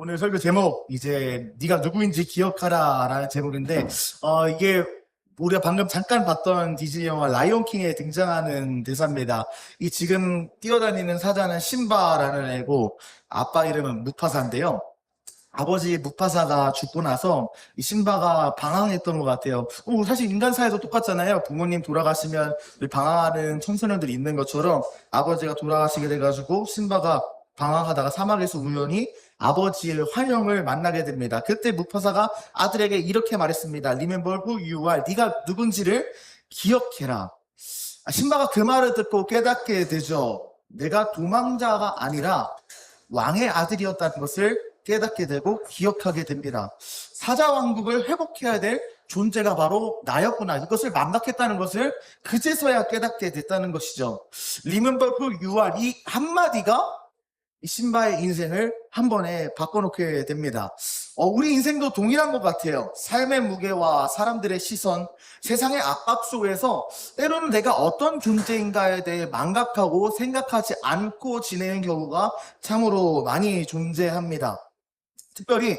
오늘 설교 제목 이제 네가 누구인지 기억하라라는 제목인데 이게 우리가 방금 잠깐 봤던 디즈니 영화 라이온 킹에 등장하는 대사입니다. 이 지금 뛰어다니는 사자는 심바라는 애고 아빠 이름은 무파사인데요. 아버지 무파사가 죽고 나서 이 심바가 방황했던 것 같아요. 사실 인간 사회도 똑같잖아요. 부모님 돌아가시면 방황하는 청소년들이 있는 것처럼 아버지가 돌아가시게 돼가지고 심바가 방황하다가 사막에서 우연히 아버지의 환영을 만나게 됩니다. 그때 무파사가 아들에게 이렇게 말했습니다. Remember who you are. 네가 누군지를 기억해라. 심바가 그 말을 듣고 깨닫게 되죠. 내가 도망자가 아니라 왕의 아들이었다는 것을 깨닫게 되고 기억하게 됩니다. 사자 왕국을 회복해야 될 존재가 바로 나였구나. 이것을 망각했다는 것을 그제서야 깨닫게 됐다는 것이죠. Remember who you are. 이 한마디가 이 심바의 인생을 한 번에 바꿔놓게 됩니다. 우리 인생도 동일한 것 같아요. 삶의 무게와 사람들의 시선, 세상의 압박 속에서 때로는 내가 어떤 존재인가에 대해 망각하고 생각하지 않고 지내는 경우가 참으로 많이 존재합니다. 특별히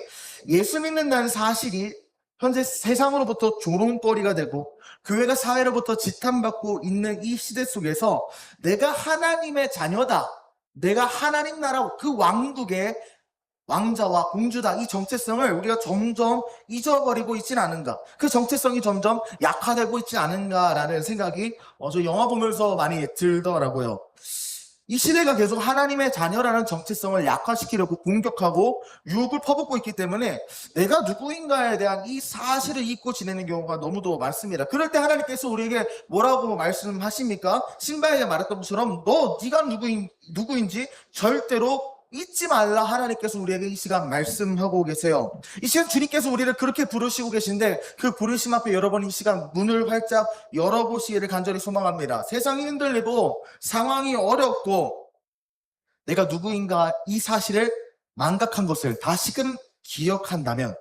예수 믿는다는 사실이 현재 세상으로부터 조롱거리가 되고 교회가 사회로부터 지탄받고 있는 이 시대 속에서 내가 하나님의 자녀다. 내가 하나님 나라 그 왕국의 왕자와 공주다. 이 정체성을 우리가 점점 잊어버리고 있진 않은가. 그 정체성이 점점 약화되고 있지 않은가라는 생각이 저 영화 보면서 많이 들더라고요. 이 시대가 계속 하나님의 자녀라는 정체성을 약화시키려고 공격하고 유혹을 퍼붓고 있기 때문에 내가 누구인가에 대한 이 사실을 잊고 지내는 경우가 너무도 많습니다. 그럴 때 하나님께서 우리에게 뭐라고 말씀하십니까? 신바에게 말했던 것처럼 네가 누구인지 절대로 잊지 말라. 하나님께서 우리에게 이 시간 말씀하고 계세요. 이 시간 주님께서 우리를 그렇게 부르시고 계신데 그 부르심 앞에 여러분 이 시간 문을 활짝 열어보시기를 간절히 소망합니다. 세상이 흔들리고 상황이 어렵고 내가 누구인가 이 사실을 망각한 것을 다시금 기억한다면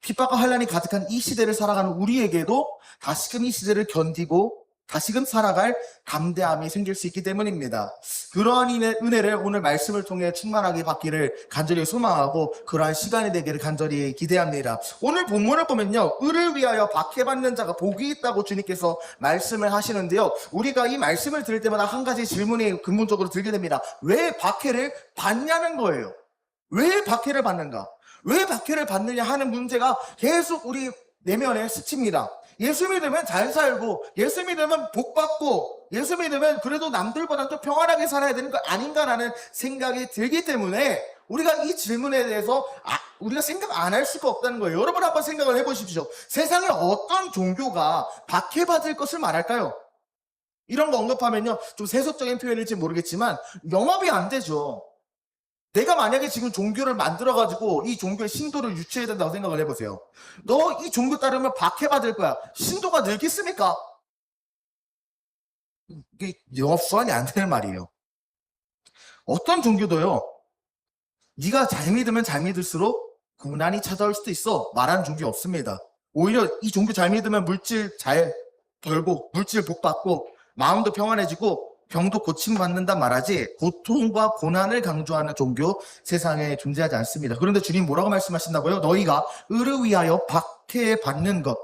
핍박과 환난이 가득한 이 시대를 살아가는 우리에게도 다시금 이 시대를 견디고 다시금 살아갈 담대함이 생길 수 있기 때문입니다. 그러한 은혜를 오늘 말씀을 통해 충만하게 받기를 간절히 소망하고 그러한 시간이 되기를 간절히 기대합니다. 오늘 본문을 보면요, 의를 위하여 박해받는 자가 복이 있다고 주님께서 말씀을 하시는데요, 우리가 이 말씀을 들을 때마다 한 가지 질문이 근본적으로 들게 됩니다. 왜 박해를 받냐는 거예요. 왜 박해를 받는가? 왜 박해를 받느냐 하는 문제가 계속 우리 내면에 스칩니다. 예수 믿으면 잘 살고 예수 믿으면 복 받고 예수 믿으면 그래도 남들보다 더 평안하게 살아야 되는 거 아닌가라는 생각이 들기 때문에 우리가 이 질문에 대해서 우리가 생각 안 할 수가 없다는 거예요. 여러분 한번 생각을 해보십시오. 세상에 어떤 종교가 박해받을 것을 말할까요? 이런 거 언급하면요, 좀 세속적인 표현일지 모르겠지만 영업이 안 되죠. 내가 만약에 지금 종교를 만들어가지고 이 종교의 신도를 유치해야 된다고 생각을 해보세요. 너 이 종교 따르면 박해받을 거야. 신도가 늘겠습니까? 이게 영업 수완이 안 되는 말이에요. 어떤 종교도요, 네가 잘 믿으면 잘 믿을수록 고난이 찾아올 수도 있어 말하는 종교 없습니다. 오히려 이 종교 잘 믿으면 물질 잘 벌고 물질 복 받고 마음도 평안해지고 병도 고침받는다 말하지 고통과 고난을 강조하는 종교 세상에 존재하지 않습니다. 그런데 주님 뭐라고 말씀하신다고요? 너희가 의를 위하여 박해받는 것,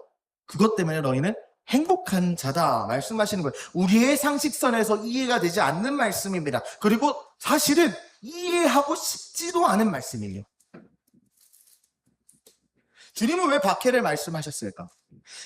그것 때문에 너희는 행복한 자다 말씀하시는 거예요. 우리의 상식선에서 이해가 되지 않는 말씀입니다. 그리고 사실은 이해하고 싶지도 않은 말씀이에요. 주님은 왜 박해를 말씀하셨을까?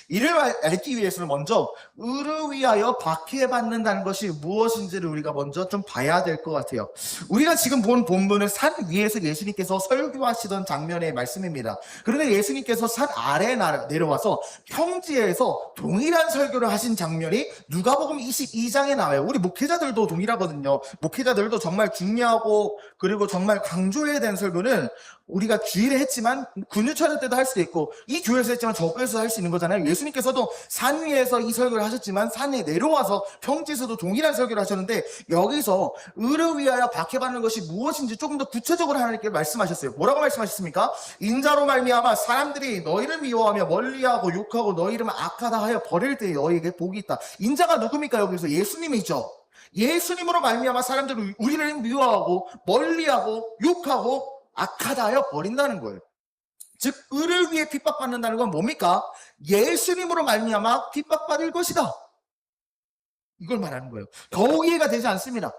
이를 알기 위해서는 먼저 의를 위하여 박해받는다는 것이 무엇인지를 우리가 먼저 좀 봐야 될 것 같아요. 우리가 지금 본 본문은 산 위에서 예수님께서 설교하시던 장면의 말씀입니다. 그런데 예수님께서 산 아래에 내려와서 평지에서 동일한 설교를 하신 장면이 누가복음 22장에 나와요. 우리 목회자들도 동일하거든요. 목회자들도 정말 중요하고 그리고 정말 강조해야 되는 설교는 우리가 주일에 했지만 군유철회 때도 할 수도 있고 이 교회에서 했지만 저 교회에서 할 수 있는 거잖아요. 예수님께서도 산 위에서 이 설교를 하셨지만 산에 내려와서 평지에서도 동일한 설교를 하셨는데 여기서 의를 위하여 박해받는 것이 무엇인지 조금 더 구체적으로 하나님께 말씀하셨어요. 뭐라고 말씀하셨습니까? 인자로 말미암아 사람들이 너희를 미워하며 멀리하고 욕하고 너희 이름을 악하다 하여 버릴 때 너희에게 복이 있다. 인자가 누굽니까? 여기서 예수님이죠. 예수님으로 말미암아 사람들이 우리를 미워하고 멀리하고 욕하고 악하다 하여 버린다는 거예요. 즉 의를 위해 핍박받는다는 건 뭡니까? 예수님으로 말미암아 핍박받을 것이다. 이걸 말하는 거예요. 더욱 이해가 되지 않습니다.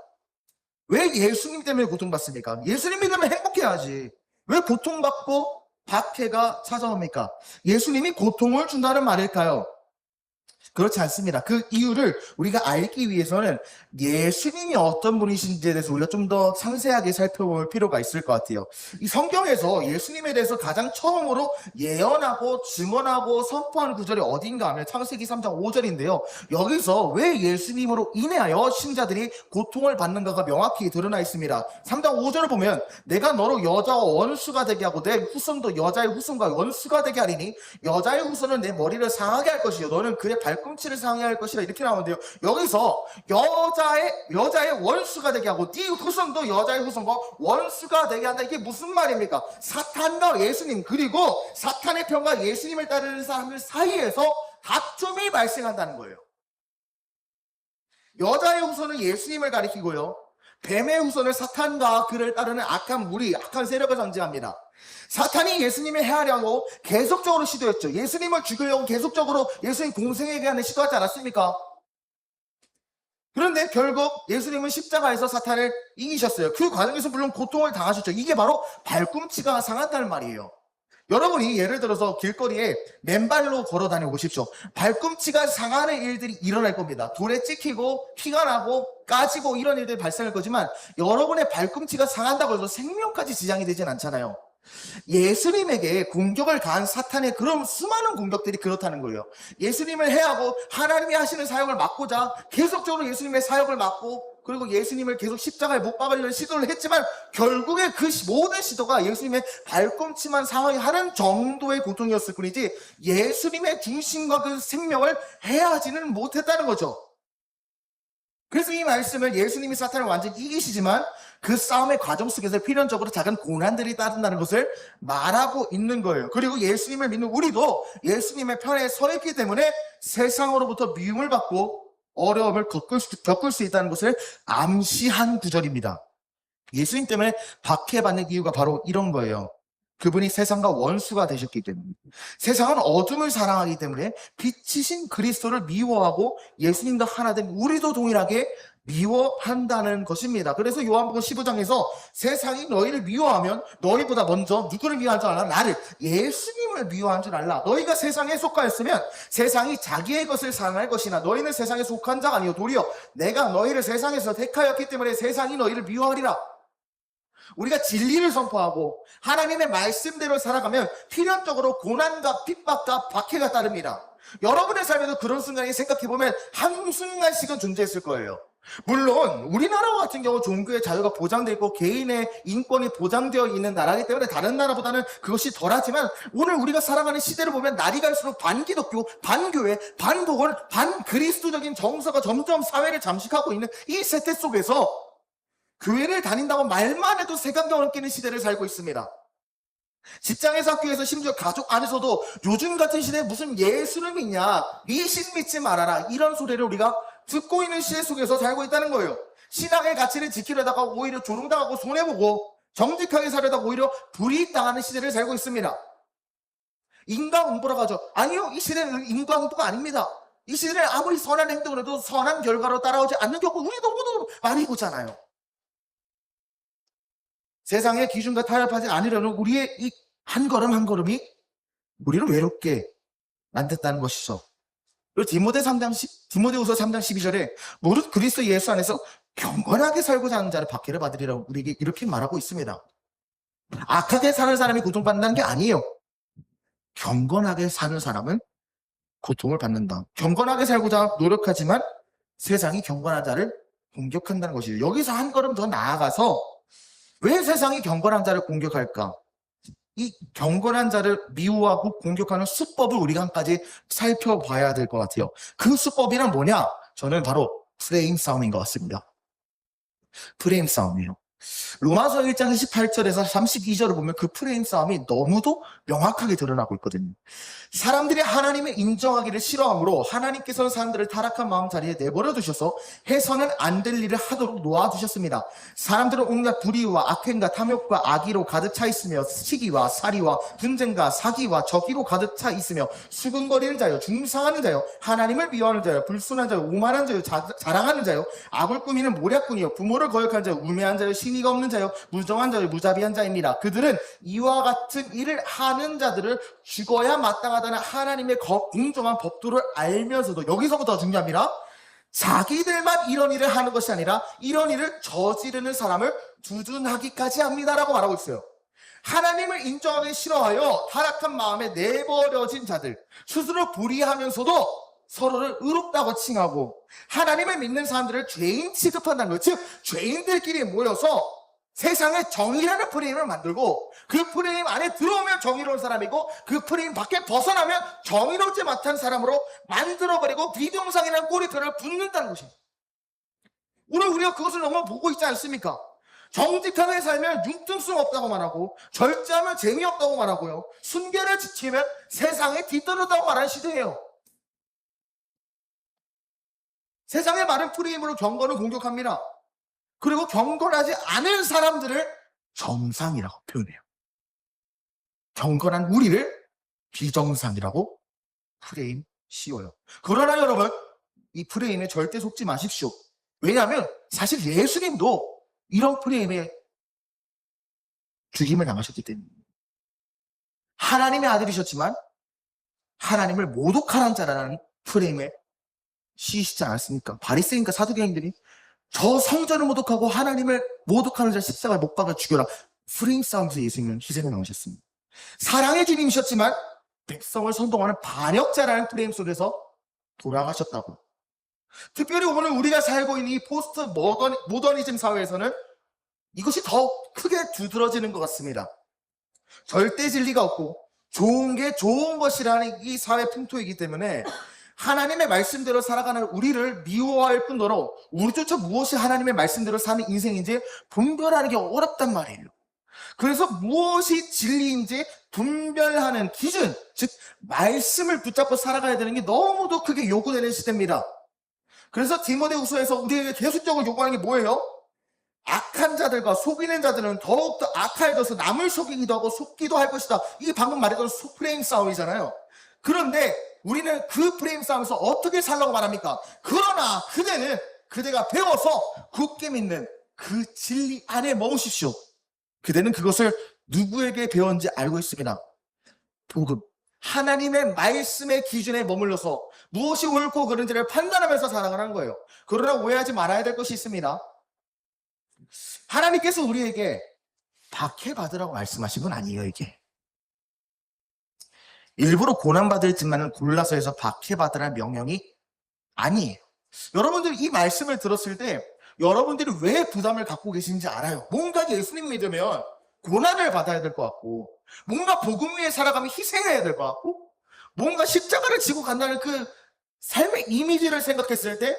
왜 예수님 때문에 고통받습니까? 예수님 믿으면 행복해야지. 왜 고통받고 박해가 찾아옵니까? 예수님이 고통을 준다는 말일까요? 그렇지 않습니다. 그 이유를 우리가 알기 위해서는 예수님이 어떤 분이신지에 대해서 우리가 좀 더 상세하게 살펴볼 필요가 있을 것 같아요. 이 성경에서 예수님에 대해서 가장 처음으로 예언하고 증언하고 선포하는 구절이 어딘가 하면 창세기 3장 5절인데요. 여기서 왜 예수님으로 인하여 신자들이 고통을 받는가가 명확히 드러나 있습니다. 3장 5절을 보면 내가 너로 여자와 원수가 되게 하고 내 후손도 여자의 후손과 원수가 되게 하리니 여자의 후손은 내 머리를 상하게 할 것이요 너는 그의 발꿈치를 상하게 할 것이라 이렇게 나오는데요. 여기서 여자의 원수가 되게 하고 네 후손도 여자의 후손과 원수가 되게 한다. 이게 무슨 말입니까? 사탄과 예수님 그리고 사탄의 편과 예수님을 따르는 사람들 사이에서 다툼이 발생한다는 거예요. 여자의 후손은 예수님을 가리키고요. 뱀의 후손을 사탄과 그를 따르는 악한 무리, 악한 세력을 상징합니다. 사탄이 예수님을 해하려고 계속적으로 시도했죠. 예수님을 죽이려고 계속적으로 예수님 공생에게 하는 시도하지 않았습니까? 그런데 결국 예수님은 십자가에서 사탄을 이기셨어요. 그 과정에서 물론 고통을 당하셨죠. 이게 바로 발꿈치가 상한다는 말이에요. 여러분이 예를 들어서 길거리에 맨발로 걸어 다녀보십시오. 발꿈치가 상하는 일들이 일어날 겁니다. 돌에 찍히고 피가 나고 까지고 이런 일들이 발생할 거지만 여러분의 발꿈치가 상한다고 해서 생명까지 지장이 되진 않잖아요. 예수님에게 공격을 가한 사탄의 그런 수많은 공격들이 그렇다는 거예요. 예수님을 해하고 하나님이 하시는 사역을 막고자 계속적으로 예수님의 사역을 막고 그리고 예수님을 계속 십자가에 못 박으려는 시도를 했지만 결국에 그 모든 시도가 예수님의 발꿈치만 상하게 하는 정도의 고통이었을 뿐이지 예수님의 중심과 그 생명을 해하지는 못했다는 거죠. 그래서 이 말씀을 예수님이 사탄을 완전히 이기시지만 그 싸움의 과정 속에서 필연적으로 작은 고난들이 따른다는 것을 말하고 있는 거예요. 그리고 예수님을 믿는 우리도 예수님의 편에 서 있기 때문에 세상으로부터 미움을 받고 어려움을 겪을 수 있다는 것을 암시한 구절입니다. 예수님 때문에 박해받는 이유가 바로 이런 거예요. 그분이 세상과 원수가 되셨기 때문에 세상은 어둠을 사랑하기 때문에 빛이신 그리스도를 미워하고 예수님과 하나 된 우리도 동일하게 미워한다는 것입니다. 그래서 요한복음 15장에서 세상이 너희를 미워하면 너희보다 먼저 누구를 미워한 줄 알라? 나를 예수님을 미워한 줄 알라. 너희가 세상에 속하였으면 세상이 자기의 것을 사랑할 것이나 너희는 세상에 속한 자가 아니요 도리어 내가 너희를 세상에서 택하였기 때문에 세상이 너희를 미워하리라. 우리가 진리를 선포하고 하나님의 말씀대로 살아가면 필연적으로 고난과 핍박과 박해가 따릅니다. 여러분의 삶에도 그런 순간이 생각해보면 한순간씩은 존재했을 거예요. 물론 우리나라 같은 경우 종교의 자유가 보장되어 있고 개인의 인권이 보장되어 있는 나라이기 때문에 다른 나라보다는 그것이 덜하지만 오늘 우리가 살아가는 시대를 보면 날이 갈수록 반기독교, 반교회, 반복원, 반그리스도적인 정서가 점점 사회를 잠식하고 있는 이 세태 속에서 교회를 다닌다고 말만 해도 색안경을 끼는 시대를 살고 있습니다. 직장에서 학교에서 심지어 가족 안에서도 요즘 같은 시대에 무슨 예수를 믿냐, 미신 믿지 말아라 이런 소리를 우리가 듣고 있는 시대 속에서 살고 있다는 거예요. 신앙의 가치를 지키려다가 오히려 조롱당하고 손해보고 정직하게 살려다가 오히려 불이익당하는 시대를 살고 있습니다. 인과응보라고 하죠. 아니요, 이 시대는 인과응보가 아닙니다. 이 시대는 아무리 선한 행동을 해도 선한 결과로 따라오지 않는 경우 우리도 모두 많이 보잖아요. 세상의 기준과 타협하지 않으려는 우리의 이 한 걸음 한 걸음이 우리를 외롭게 만든다는 것이죠. 그리고 디모데후서 3장 12절에 무릇 그리스도 예수 안에서 경건하게 살고자 하는 자를 박해를 받으리라고 우리에게 이렇게 말하고 있습니다. 악하게 사는 사람이 고통받는다는 게 아니에요. 경건하게 사는 사람은 고통을 받는다. 경건하게 살고자 노력하지만 세상이 경건한 자를 공격한다는 것이에요. 여기서 한 걸음 더 나아가서 왜 세상이 경건한 자를 공격할까? 이 경건한 자를 미워하고 공격하는 수법을 우리가 한 가지 살펴봐야 될 것 같아요. 그 수법이란 뭐냐? 저는 바로 프레임 싸움인 것 같습니다. 프레임 싸움이에요. 로마서 1장 28절에서 32절을 보면 그 프레임 싸움이 너무도 명확하게 드러나고 있거든요. 사람들이 하나님을 인정하기를 싫어하므로 하나님께서는 사람들을 타락한 마음 자리에 내버려 두셔서 해서는 안 될 일을 하도록 놓아두셨습니다. 사람들은 온갖 불의와 악행과 탐욕과 악의로 가득 차 있으며 시기와 살이와 분쟁과 사기와 저기로 가득 차 있으며 수근거리는 자요, 중상하는 자요, 하나님을 미워하는 자요, 불순한 자요, 오만한 자요, 자랑하는 자요, 악을 꾸미는 모략꾼이요, 부모를 거역하는 자요, 우매한 자요, 신의가 없는 자요, 무정한 자요, 무자비한 자입니다. 그들은 이와 같은 일을 하는 자들을 죽어야 마땅하다는 하나님의 공정한 법도를 알면서도, 여기서부터 중요합니다. 자기들만 이런 일을 하는 것이 아니라 이런 일을 저지르는 사람을 두둔하기까지 합니다라고 말하고 있어요. 하나님을 인정하기 싫어하여 타락한 마음에 내버려진 자들, 스스로 불의하면서도 서로를 의롭다고 칭하고 하나님을 믿는 사람들을 죄인 취급한다는 거예요. 즉 죄인들끼리 모여서 세상에 정의라는 프레임을 만들고 그 프레임 안에 들어오면 정의로운 사람이고 그 프레임 밖에 벗어나면 정의롭지 못한 사람으로 만들어버리고 비정상이라는 꼬리표를 붙는다는 것입니다. 오늘 우리가 그것을 너무 보고 있지 않습니까? 정직하게 살면 융통성 없다고 말하고 절제하면 재미없다고 말하고요. 순결을 지키면 세상에 뒤떨어졌다고 말하는 시대예요. 세상의 많은 프레임으로 경건을 공격합니다. 그리고 경건하지 않은 사람들을 정상이라고 표현해요. 경건한 우리를 비정상이라고 프레임 씌워요. 그러나 여러분, 이 프레임에 절대 속지 마십시오. 왜냐하면 사실 예수님도 이런 프레임에 죽임을 당하셨기 때문입니다. 하나님의 아들이셨지만 하나님을 모독하는 자라는 프레임에 씌이시지 않았습니까? 바리새인과 사두개인들이 저 성전을 모독하고 하나님을 모독하는 자 십자가에 못 박아 죽여라. 프레임 싸움에서 예수님은 희생을 당하셨습니다. 사랑의 주님이셨지만 백성을 선동하는 반역자라는 프레임 속에서 돌아가셨다고. 특별히 오늘 우리가 살고 있는 이 포스트 모더니즘 사회에서는 이것이 더 크게 두드러지는 것 같습니다. 절대 진리가 없고 좋은 게 좋은 것이라는 이 사회 풍토이기 때문에 하나님의 말씀대로 살아가는 우리를 미워할 뿐더러 우리조차 무엇이 하나님의 말씀대로 사는 인생인지 분별하는 게 어렵단 말이에요. 그래서 무엇이 진리인지 분별하는 기준, 즉 말씀을 붙잡고 살아가야 되는 게 너무도 크게 요구되는 시대입니다. 그래서 디모데후서에서 우리에게 계속적으로 요구하는 게 뭐예요? 악한 자들과 속이는 자들은 더욱더 악해져서 남을 속이기도 하고 속기도 할 것이다. 이게 방금 말했던 프레임 싸움이잖아요. 그런데 우리는 그 프레임 싸움에서 어떻게 살라고 말합니까? 그러나 그대가 배워서 굳게 믿는 그 진리 안에 머무십시오. 그대는 그것을 누구에게 배웠는지 알고 있습니다. 복음. 하나님의 말씀의 기준에 머물러서 무엇이 옳고 그른지를 판단하면서 살아가는 거예요. 그러나 오해하지 말아야 될 것이 있습니다. 하나님께서 우리에게 박해받으라고 말씀하신 건 아니에요, 이게. 일부러 고난받을 짓만은 골라서 해서 박해받으라는 명령이 아니에요. 여러분들 이 말씀을 들었을 때 여러분들이 왜 부담을 갖고 계신지 알아요. 뭔가 예수님 믿으면 고난을 받아야 될 것 같고 뭔가 복음 위에 살아가면 희생해야 될 것 같고 뭔가 십자가를 지고 간다는 그 삶의 이미지를 생각했을 때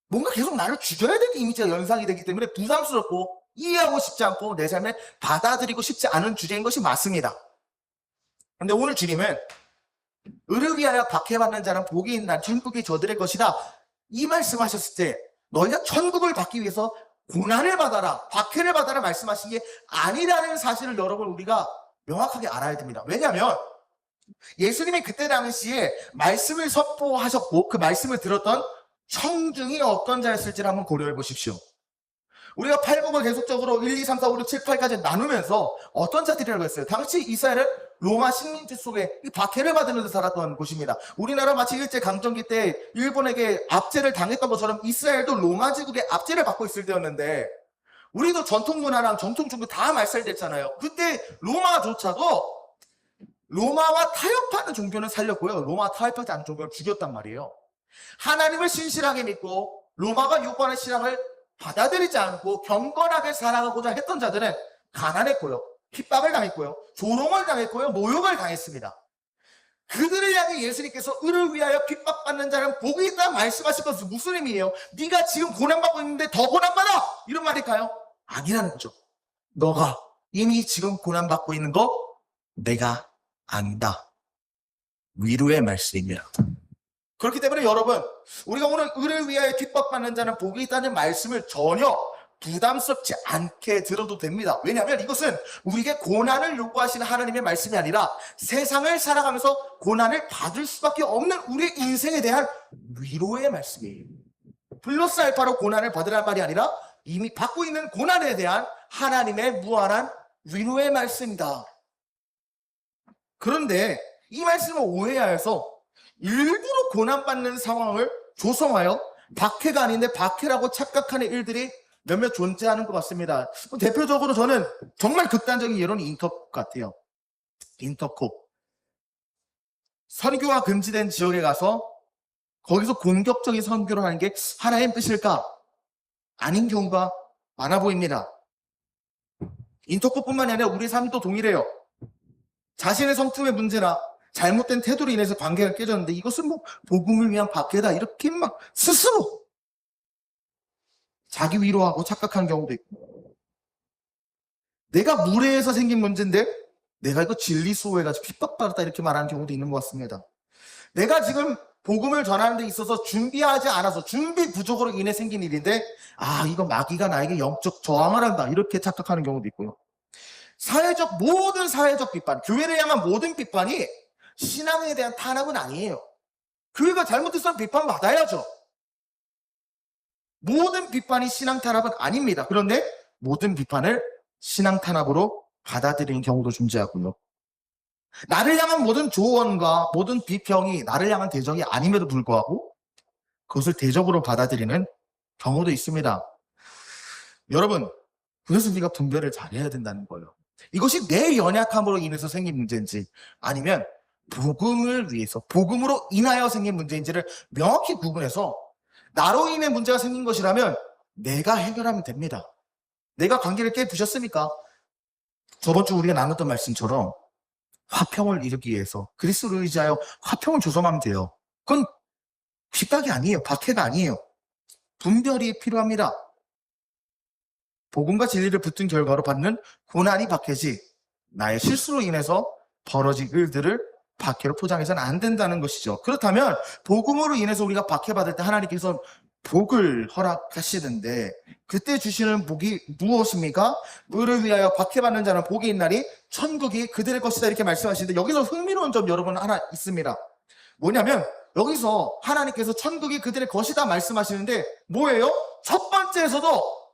뭔가 계속 나를 죽여야 되는 이미지가 연상이 되기 때문에 부담스럽고 이해하고 싶지 않고 내 삶에 받아들이고 싶지 않은 주제인 것이 맞습니다. 그런데 오늘 주님은 의를 위하여 박해받는 자는 복이 있나 천국이 저들의 것이다. 이 말씀하셨을 때 너희가 천국을 받기 위해서 고난을 받아라, 박해를 받아라 말씀하신 게 아니라는 사실을 여러분 우리가 명확하게 알아야 됩니다. 왜냐하면 예수님이 그때 당시에 말씀을 선포하셨고 그 말씀을 들었던 청중이 어떤 자였을지를 한번 고려해 보십시오. 우리가 팔복을 계속적으로 1, 2, 3, 4, 5, 6, 7, 8까지 나누면서 어떤 자들이라고 했어요? 당시 이스라엘은 로마 식민지 속에 이 박해를 받으면서 살았던 곳입니다. 우리나라 마치 일제강점기 때 일본에게 압제를 당했던 것처럼 이스라엘도 로마 제국의 압제를 받고 있을 때였는데 우리도 전통 문화랑 전통 종교 다 말살됐잖아요. 그때 로마조차도 로마와 타협하는 종교는 살렸고요. 로마 타협하지 않은 종교는 죽였단 말이에요. 하나님을 신실하게 믿고 로마가 요구하는 신앙을 받아들이지 않고 경건하게 살아가고자 했던 자들은 가난했고요. 핍박을 당했고요. 조롱을 당했고요. 모욕을 당했습니다. 그들을 향해 예수님께서 의를 위하여 핍박받는 자는 복이 있다 말씀하실 것은 무슨 의미예요? 네가 지금 고난받고 있는데 더 고난받아! 이런 말일까요? 아니라는 거죠. 너가 이미 지금 고난받고 있는 거 내가 안다. 위로의 말씀입니다. 그렇기 때문에 여러분, 우리가 오늘 의를 위하여 핍박받는 자는 복이 있다는 말씀을 전혀 부담스럽지 않게 들어도 됩니다. 왜냐하면 이것은 우리에게 고난을 요구하시는 하나님의 말씀이 아니라 세상을 살아가면서 고난을 받을 수밖에 없는 우리의 인생에 대한 위로의 말씀이에요. 플러스 알파로 고난을 받으란 말이 아니라 이미 받고 있는 고난에 대한 하나님의 무한한 위로의 말씀이다. 그런데 이 말씀을 오해하여서 일부러 고난받는 상황을 조성하여 박해가 아닌데 박해라고 착각하는 일들이 몇몇 존재하는 것 같습니다. 대표적으로 저는 정말 극단적인 예로는 인터콥 같아요. 인터콥. 선교가 금지된 지역에 가서 거기서 공격적인 선교를 하는 게 하나님 뜻일까? 아닌 경우가 많아 보입니다. 인터콥뿐만이 아니라 우리 삶도 동일해요. 자신의 성품의 문제나 잘못된 태도로 인해서 관계가 깨졌는데 이것은 뭐 복음을 위한 박해다 이렇게 막 스스로 자기 위로하고 착각하는 경우도 있고, 내가 무례해서 생긴 문제인데 내가 이거 진리수호해가지고 핍박받았다 이렇게 말하는 경우도 있는 것 같습니다. 내가 지금 복음을 전하는 데 있어서 준비하지 않아서 준비 부족으로 인해 생긴 일인데 이거 마귀가 나에게 영적 저항을 한다 이렇게 착각하는 경우도 있고요. 모든 사회적 비판, 교회를 향한 모든 비판이 신앙에 대한 탄압은 아니에요. 교회가 잘못했으면 비판받아야죠. 모든 비판이 신앙 탄압은 아닙니다. 그런데 모든 비판을 신앙 탄압으로 받아들이는 경우도 존재하고요. 나를 향한 모든 조언과 모든 비평이 나를 향한 대적이 아님에도 불구하고 그것을 대적으로 받아들이는 경우도 있습니다. 여러분, 그래서 우리가 분별을 잘해야 된다는 거예요. 이것이 내 연약함으로 인해서 생긴 문제인지 아니면 복음을 위해서, 복음으로 인하여 생긴 문제인지를 명확히 구분해서 나로 인해 문제가 생긴 것이라면 내가 해결하면 됩니다. 내가 관계를 깨부셨습니까? 저번 주 우리가 나눴던 말씀처럼 화평을 이루기 위해서 그리스도를 의지하여 화평을 조성하면 돼요. 그건 핍박이 아니에요. 박해가 아니에요. 분별이 필요합니다. 복음과 진리를 붙은 결과로 받는 고난이 박해지 나의 실수로 인해서 벌어진 일들을 박해로 포장해서는 안 된다는 것이죠. 그렇다면 복음으로 인해서 우리가 박해받을 때 하나님께서 복을 허락하시는데 그때 주시는 복이 무엇입니까? 의를 위하여 박해받는 자는 복이 있나니 천국이 그들의 것이다 이렇게 말씀하시는데 여기서 흥미로운 점 여러분 하나 있습니다. 뭐냐면 여기서 하나님께서 천국이 그들의 것이다 말씀하시는데 뭐예요? 첫 번째에서도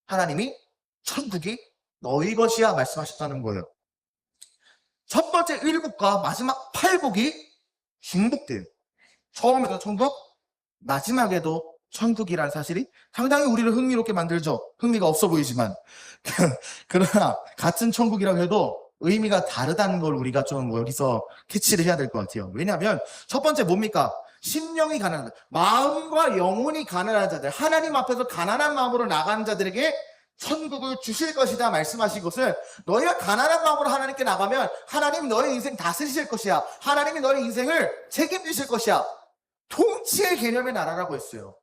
하나님이 천국이 너희 것이야 말씀하셨다는 거예요. 첫 번째 7과 마지막 8복이 중복돼요. 처음에도 천국, 마지막에도 천국이라는 사실이 상당히 우리를 흥미롭게 만들죠. 흥미가 없어 보이지만 그러나 같은 천국이라고 해도 의미가 다르다는 걸 우리가 좀 여기서 캐치를 해야 될 것 같아요. 왜냐하면 첫 번째 뭡니까? 심령이 가난한 자들, 마음과 영혼이 가난한 자들, 하나님 앞에서 가난한 마음으로 나가는 자들에게 천국을 주실 것이다 말씀하신 것은 너희가 가난한 마음으로 하나님께 나가면 하나님 너의 인생 다스리실 것이야. 하나님이 너의 인생을 책임지실 것이야. 통치의 개념의 나라라고 했어요.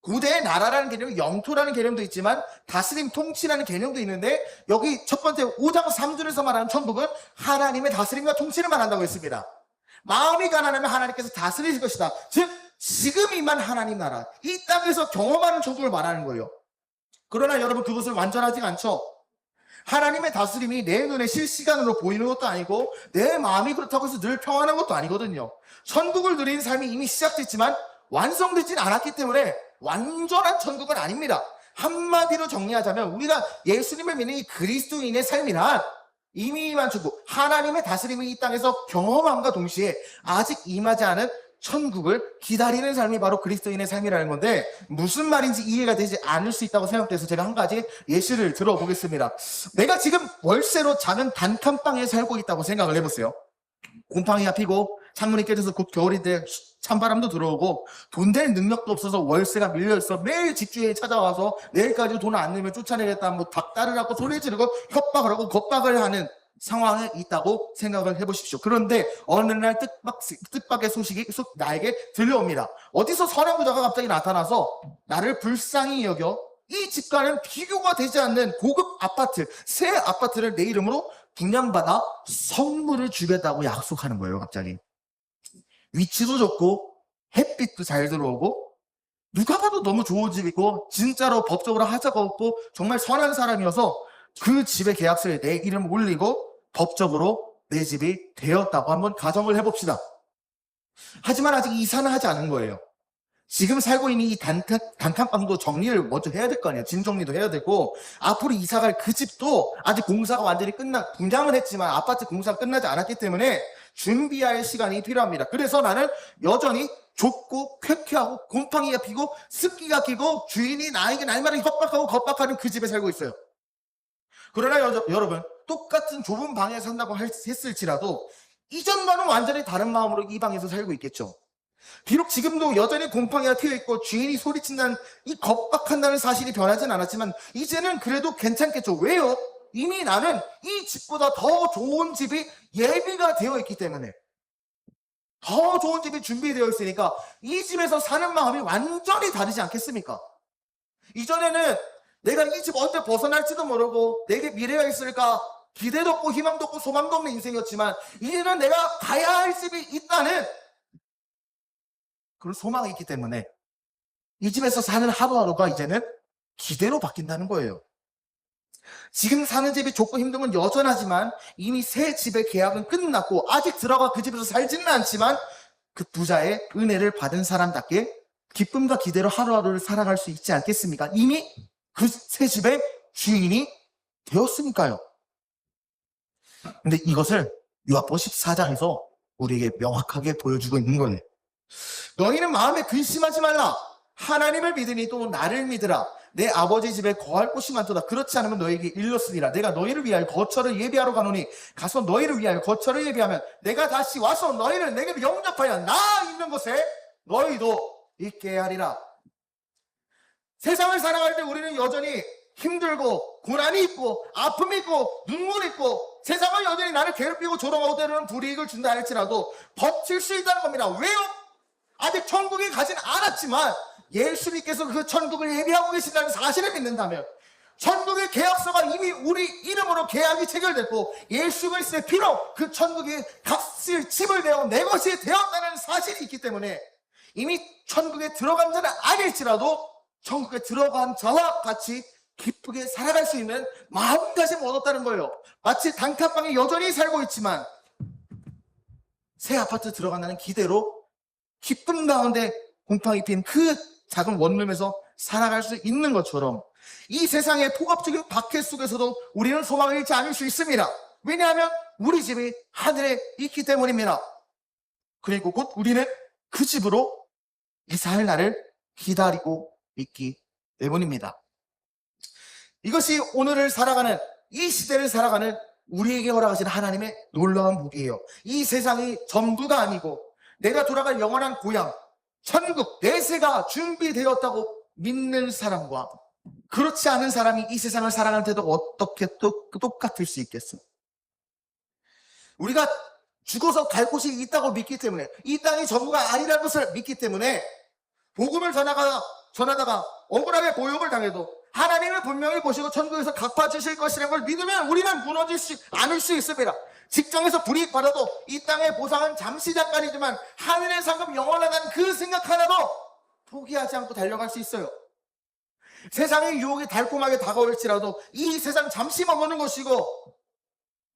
고대의 나라라는 개념이 영토라는 개념도 있지만 다스림, 통치라는 개념도 있는데 여기 첫 번째 5장 3절에서 말하는 천국은 하나님의 다스림과 통치를 말한다고 했습니다. 마음이 가난하면 하나님께서 다스리실 것이다. 즉 지금 임한 하나님 나라, 이 땅에서 경험하는 천국을 말하는 거예요. 그러나 여러분 그것을 완전하지가 않죠. 하나님의 다스림이 내 눈에 실시간으로 보이는 것도 아니고 내 마음이 그렇다고 해서 늘 평안한 것도 아니거든요. 천국을 누리는 삶이 이미 시작됐지만 완성되진 않았기 때문에 완전한 천국은 아닙니다. 한마디로 정리하자면 우리가 예수님을 믿는 이 그리스도인의 삶이란 이미 임한 천국, 하나님의 다스림이 이 땅에서 경험함과 동시에 아직 임하지 않은 천국을 기다리는 삶이 바로 그리스도인의 삶이라는 건데 무슨 말인지 이해가 되지 않을 수 있다고 생각돼서 제가 한 가지 예시를 들어보겠습니다. 내가 지금 월세로 작은 단칸방에 살고 있다고 생각을 해보세요. 곰팡이가 피고 창문이 깨져서 곧 겨울인데 찬바람도 들어오고 돈 될 능력도 없어서 월세가 밀려있어 매일 집주인이 찾아와서 내일까지 돈 안 내면 쫓아내겠다 뭐 닭다를 하고 소리 지르고 협박을 하고 겁박을 하는 상황에 있다고 생각을 해보십시오. 그런데 어느 날 뜻밖의 소식이 나에게 들려옵니다. 어디서 선한 부자가 갑자기 나타나서 나를 불쌍히 여겨 이 집과는 비교가 되지 않는 고급 아파트, 새 아파트를 내 이름으로 분양받아 선물을 주겠다고 약속하는 거예요, 갑자기. 위치도 좋고, 햇빛도 잘 들어오고, 누가 봐도 너무 좋은 집이고, 진짜로 법적으로 하자가 없고, 정말 선한 사람이어서 그 집의 계약서에 내 이름 올리고, 법적으로 내 집이 되었다고 한번 가정을 해봅시다. 하지만 아직 이사는 하지 않은 거예요. 지금 살고 있는 이 단칸방도 정리를 먼저 해야 될 거 아니에요. 짐 정리도 해야 되고, 앞으로 이사갈 그 집도 아직 공사가 완전히 분양은 했지만 아파트 공사가 끝나지 않았기 때문에 준비할 시간이 필요합니다. 그래서 나는 여전히 좁고 쾌쾌하고 곰팡이가 피고 습기가 끼고 주인이 나에게 날마다 협박하고 겁박하는 그 집에 살고 있어요. 그러나 여러분, 똑같은 좁은 방에 산다고 했을지라도 이전과는 완전히 다른 마음으로 이 방에서 살고 있겠죠. 비록 지금도 여전히 곰팡이가 튀어있고 주인이 소리친다는 이 겁박한다는 사실이 변하진 않았지만 이제는 그래도 괜찮겠죠. 왜요? 이미 나는 이 집보다 더 좋은 집이 예비가 되어 있기 때문에, 더 좋은 집이 준비되어 있으니까 이 집에서 사는 마음이 완전히 다르지 않겠습니까? 이전에는 내가 이 집 언제 벗어날지도 모르고 내게 미래가 있을까 기대도 없고 희망도 없고 소망도 없는 인생이었지만 이제는 내가 가야 할 집이 있다는 그런 소망이 있기 때문에 이 집에서 사는 하루하루가 이제는 기대로 바뀐다는 거예요. 지금 사는 집이 좁고 힘든 건 여전하지만 이미 새 집의 계약은 끝났고 아직 들어가 그 집에서 살지는 않지만 그 부자의 은혜를 받은 사람답게 기쁨과 기대로 하루하루를 살아갈 수 있지 않겠습니까? 이미 그 새 집의 주인이 되었으니까요. 근데 이것을 요한복음 14장에서 우리에게 명확하게 보여주고 있는 거예요. 너희는 마음에 근심하지 말라. 하나님을 믿으니 또 나를 믿으라. 내 아버지 집에 거할 곳이 많도다. 그렇지 않으면 너에게 일렀으리라. 내가 너희를 위하여 거처를 예비하러 가노니 가서 너희를 위하여 거처를 예비하면 내가 다시 와서 너희를 내게 영접하여 나 있는 곳에 너희도 있게 하리라. 세상을 살아갈 때 우리는 여전히 힘들고 고난이 있고 아픔이 있고 눈물이 있고 세상은 여전히 나를 괴롭히고 조롱하고 때로는 불이익을 준다 할지라도 버틸 수 있다는 겁니다. 왜요? 아직 천국에 가진 않았지만 예수님께서 그 천국을 예비하고 계신다는 사실을 믿는다면, 천국의 계약서가 이미 우리 이름으로 계약이 체결됐고 예수 그리스도의 피로 그 천국의 값을 집을 내어 내 것이 되었다는 사실이 있기 때문에 이미 천국에 들어간 자는 아닐지라도 천국에 들어간 자와 같이 기쁘게 살아갈 수 있는 마음가짐을 얻었다는 거예요. 마치 단칸방에 여전히 살고 있지만 새 아파트 들어간다는 기대로 기쁨 가운데 곰팡이 핀 그 작은 원룸에서 살아갈 수 있는 것처럼 이 세상의 폭압적인 박해 속에서도 우리는 소망을 잃지 않을 수 있습니다. 왜냐하면 우리 집이 하늘에 있기 때문입니다. 그리고 곧 우리는 그 집으로 이사할 날을 기다리고 있기 때문입니다. 이것이 오늘을 살아가는, 이 시대를 살아가는 우리에게 허락하신 하나님의 놀라운 복이에요. 이 세상이 전부가 아니고 내가 돌아갈 영원한 고향, 천국, 내세가 준비되었다고 믿는 사람과 그렇지 않은 사람이 이 세상을 살아갈 때도 어떻게 똑같을 수 있겠어? 우리가 죽어서 갈 곳이 있다고 믿기 때문에, 이 땅이 전부가 아니라는 것을 믿기 때문에 복음을 전하다가 억울하게 모욕을 당해도 하나님을 분명히 보시고 천국에서 갚아주실 것이라는 걸 믿으면 우리는 무너지지 않을 수 있습니다. 직장에서 불이익 받아도 이 땅의 보상은 잠시 잠깐이지만 하늘의 상급 영원하다는 그 생각 하나도 포기하지 않고 달려갈 수 있어요. 세상의 유혹이 달콤하게 다가올지라도 이 세상 잠시 머무는 것이고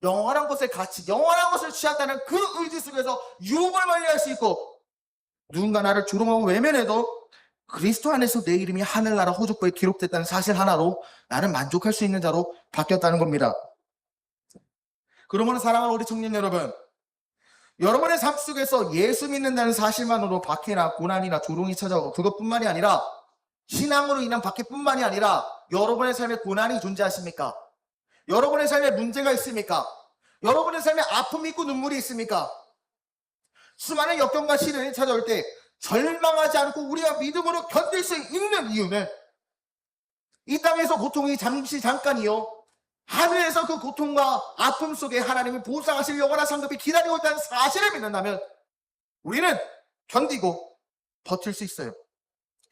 영원한 것의 가치, 영원한 것을 취한다는 그 의지 속에서 유혹을 멀리할 수 있고, 누군가 나를 조롱하고 외면해도 그리스도 안에서 내 이름이 하늘나라 호족보에 기록됐다는 사실 하나로 나는 만족할 수 있는 자로 바뀌었다는 겁니다. 그러므로 사랑하는 우리 청년 여러분, 여러분의 삶 속에서 예수 믿는다는 사실만으로 박해나 고난이나 조롱이 찾아오고 그것뿐만이 아니라 신앙으로 인한 박해뿐만이 아니라 여러분의 삶에 고난이 존재하십니까? 여러분의 삶에 문제가 있습니까? 여러분의 삶에 아픔이 있고 눈물이 있습니까? 수많은 역경과 시련이 찾아올 때 절망하지 않고 우리가 믿음으로 견딜 수 있는 이유는 이 땅에서 고통이 잠시 잠깐이요, 하늘에서 그 고통과 아픔 속에 하나님이 보상하실 영원한 상급이 기다리고 있다는 사실을 믿는다면 우리는 견디고 버틸 수 있어요.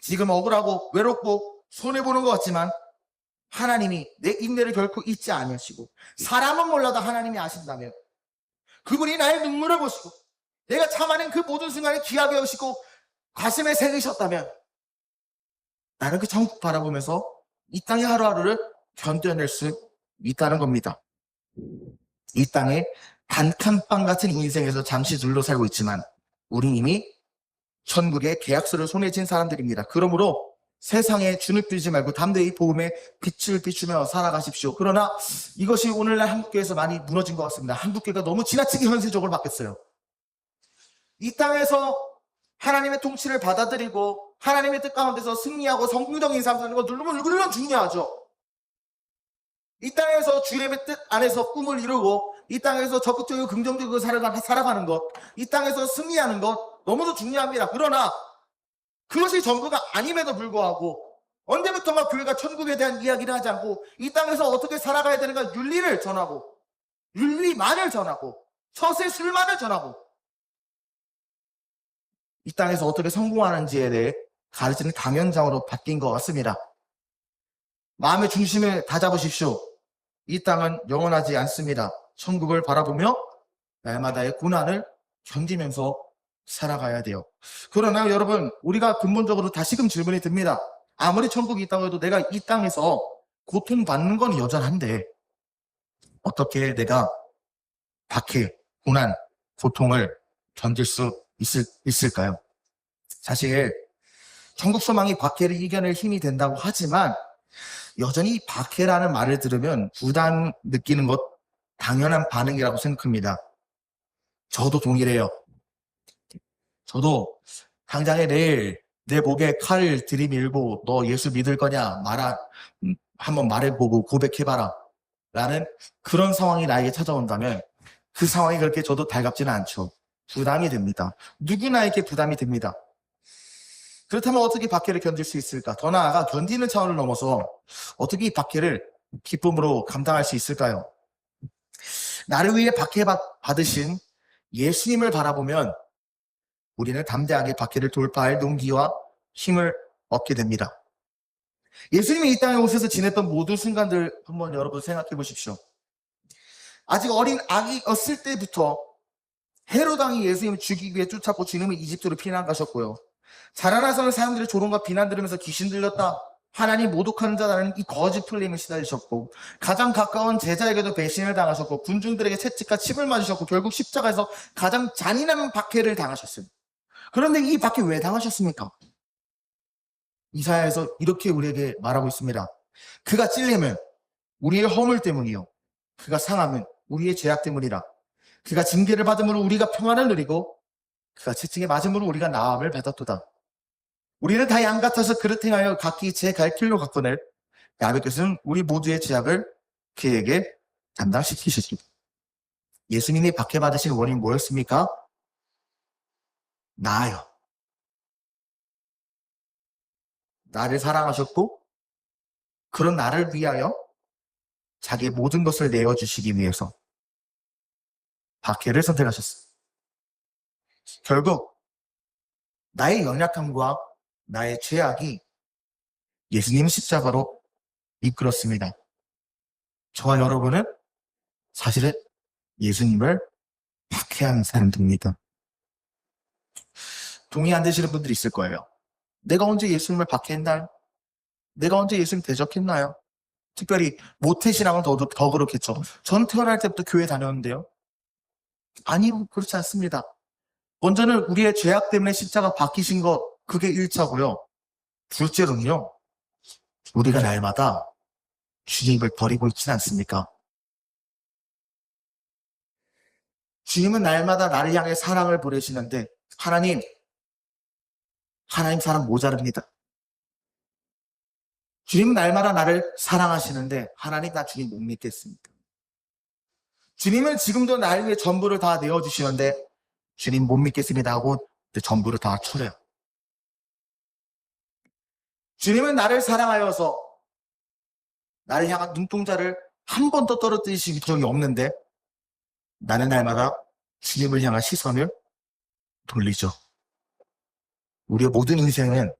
지금 억울하고 외롭고 손해보는 것 같지만 하나님이 내 인내를 결코 잊지 아니하시고, 사람은 몰라도 하나님이 아신다면 그분이 나의 눈물을 보시고 내가 참아낸 그 모든 순간에 귀하게 여기시고 가슴에 새기셨다면 나는 그 천국 바라보면서 이 땅의 하루하루를 견뎌낼 수 있다는 겁니다. 이 땅에 단칸방 같은 인생에서 잠시 둘러 살고 있지만 우리 이미 천국의 계약서를 손에 쥔 사람들입니다. 그러므로 세상에 주눅들지 말고 담대히 복음의 빛을 비추며 살아가십시오. 그러나 이것이 오늘날 한국교회에서 많이 무너진 것 같습니다. 한국교회가 너무 지나치게 현실적으로 바뀌었어요. 이 땅에서 하나님의 통치를 받아들이고 하나님의 뜻 가운데서 승리하고 성공적인 삶 사는 건 물론 중요하죠. 이 땅에서 주님의 뜻 안에서 꿈을 이루고 이 땅에서 적극적이고 긍정적으로 살아가는 것, 이 땅에서 승리하는 것 너무도 중요합니다. 그러나 그것이 전부가 아님에도 불구하고 언제부턴가 교회가 천국에 대한 이야기를 하지 않고 이 땅에서 어떻게 살아가야 되는가 윤리를 전하고 윤리만을 전하고 처세술만을 전하고 이 땅에서 어떻게 성공하는지에 대해 가르치는 강연장으로 바뀐 것 같습니다. 마음의 중심을 다잡으십시오. 이 땅은 영원하지 않습니다. 천국을 바라보며 날마다의 고난을 견디면서 살아가야 돼요. 그러나 여러분, 우리가 근본적으로 다시금 질문이 듭니다. 아무리 천국이 있다고 해도 내가 이 땅에서 고통받는 건 여전한데 어떻게 내가 박해, 고난, 고통을 견딜 수 있을까요? 사실 천국 소망이 박해를 이겨낼 힘이 된다고 하지만 여전히 박해라는 말을 들으면 부담 느끼는 것 당연한 반응이라고 생각합니다. 저도 동일해요. 저도 당장에 내일 내 목에 칼을 들이밀고 너 예수 믿을 거냐 한번 말해보고 고백해봐라 라는 그런 상황이 나에게 찾아온다면 그 상황이 그렇게 저도 달갑지는 않죠. 부담이 됩니다. 누구나에게 부담이 됩니다. 그렇다면 어떻게 박해를 견딜 수 있을까? 더 나아가 견디는 차원을 넘어서 어떻게 이 박해를 기쁨으로 감당할 수 있을까요? 나를 위해 박해받으신 예수님을 바라보면 우리는 담대하게 박해를 돌파할 용기와 힘을 얻게 됩니다. 예수님이 이 땅에 오셔서 지냈던 모든 순간들 한번 여러분 생각해 보십시오. 아직 어린 아기였을 때부터 헤롯 왕이 예수님을 죽이기 위해 쫓았고 주님은 이집트로 피난 가셨고요. 자라나서는 사람들의 조롱과 비난 들으면서 귀신 들렸다, 하나님 모독하는 자라는 이 거짓 플레임을 시달리셨고 가장 가까운 제자에게도 배신을 당하셨고 군중들에게 채찍과 칩을 맞으셨고 결국 십자가에서 가장 잔인한 박해를 당하셨습니다. 그런데 이 박해 왜 당하셨습니까? 이사야에서 이렇게 우리에게 말하고 있습니다. 그가 찔림은 우리의 허물 때문이요 그가 상함은 우리의 죄악 때문이라. 그가 징계를 받음으로 우리가 평안을 누리고 그가 채찍에 맞음으로 우리가 나음을 받았도다. 우리는 다 양 같아서 그릇 행하여 각기 제 갈 길로 갔거늘 아버지께서는 우리 모두의 죄악을 그에게 담당시키셨습니다. 예수님이 박해받으신 원인이 뭐였습니까? 나요. 나를 사랑하셨고 그런 나를 위하여 자기의 모든 것을 내어주시기 위해서 박해를 선택하셨습니다. 결국 나의 연약함과 나의 죄악이 예수님 십자가로 이끌었습니다. 저와 여러분은 사실은 예수님을 박해한 사람들입니다. 동의 안 되시는 분들이 있을 거예요. 내가 언제 예수님을 박해했나요? 내가 언제 예수님 대적했나요? 특별히 모태신앙은 더 그렇겠죠. 전 태어날 때부터 교회 다녔는데요. 아니요, 그렇지 않습니다. 먼저는 우리의 죄악 때문에 십자가 박히신 것, 그게 1차고요. 둘째로는요, 우리가 날마다 주님을 버리고 있지는 않습니까? 주님은 날마다 나를 향해 사랑을 보내시는데 하나님 사랑 모자릅니다. 주님은 날마다 나를 사랑하시는데 하나님 나 주님 못 믿겠습니다. 주님은 지금도 나를 위해 전부를 다 내어주시는데 주님 못 믿겠습니다 하고 전부를 다 쳐요. 주님은 나를 사랑하여서 나를 향한 눈동자를 한 번도 떨어뜨리신 적이 없는데 나는 날마다 주님을 향한 시선을 돌리죠. 우리의 모든 인생은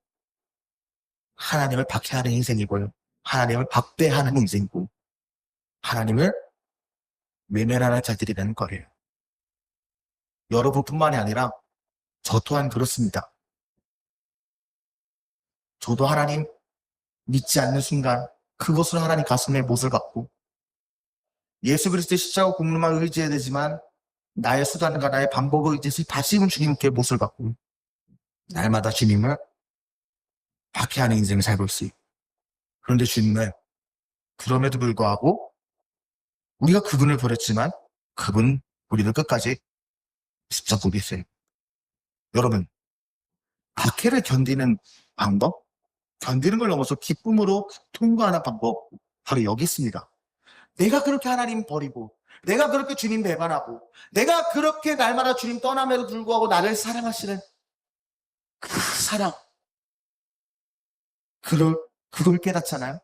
하나님을 박해하는 인생이고요. 하나님을 박대하는 인생이고 하나님을 외면하는 자들이라는 거예요. 여러분뿐만이 아니라 저 또한 그렇습니다. 저도 하나님 믿지 않는 순간 그것으로 하나님 가슴에 못을 박고 예수 그리스도의 십자가 공로만 의지해야 되지만 나의 수단과 나의 방법을 의지해서 다시금 주님께 못을 박고 날마다 주님을 박해하는 인생을 살고 있어요. 그런데 주님은 그럼에도 불구하고 우리가 그분을 버렸지만 그분 우리를 끝까지 붙잡고 계세요. 여러분, 박해를 견디는 방법, 견디는 걸 넘어서 기쁨으로 통과하는 방법 바로 여기 있습니다. 내가 그렇게 하나님 버리고 내가 그렇게 주님 배반하고 내가 그렇게 날마다 주님 떠남에도 불구하고 나를 사랑하시는 그 사랑, 그걸 깨닫잖아요.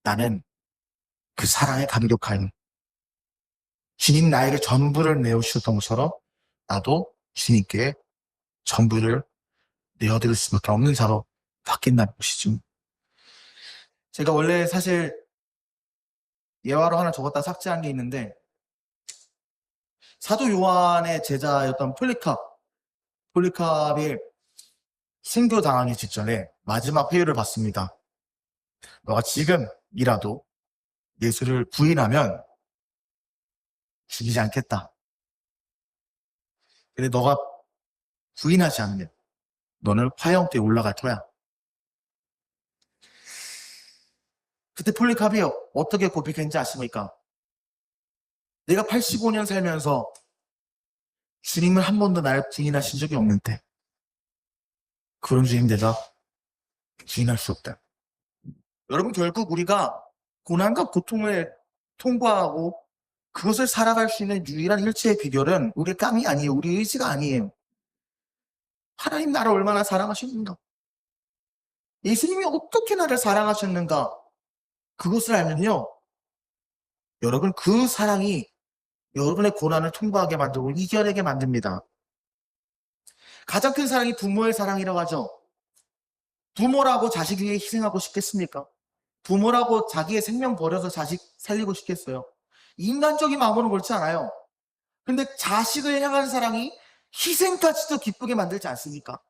나는 그 사랑에 감격하여 주님 나에게 전부를 내어주셨던 것처럼 나도 주님께 전부를 내어드릴 수밖에 없는 자로 바뀐다는 것이죠. 제가 원래 사실 예화로 하나 적었다 삭제한 게 있는데 사도 요한의 제자였던 폴리캅이 순교당하기 직전에 마지막 회유를 받습니다. 너가 지금이라도 예수를 부인하면 죽이지 않겠다. 근데 너가 부인하지 않으면 너는 화형대에 올라갈 거야. 그때 폴리캅이 어떻게 고백했는지 아십니까? 내가 85년 살면서 주님을 한 번도 날 부인하신 적이 없는데 그런 주님 내가 부인할 수 없다. 여러분 결국 우리가 고난과 고통을 통과하고 그것을 살아갈 수 있는 유일한 일체의 비결은 우리의 깡이 아니에요. 우리 의지가 아니에요. 하나님 나를 얼마나 사랑하셨는가? 예수님이 어떻게 나를 사랑하셨는가? 그것을 알면요. 여러분 그 사랑이 여러분의 고난을 통과하게 만들고 이겨내게 만듭니다. 가장 큰 사랑이 부모의 사랑이라고 하죠. 부모라고 자식 위해 희생하고 싶겠습니까? 부모라고 자기의 생명 버려서 자식 살리고 싶겠어요? 인간적인 마음으로는 그렇지 않아요. 근데 자식을 향한 사랑이 희생까지도 기쁘게 만들지 않습니까?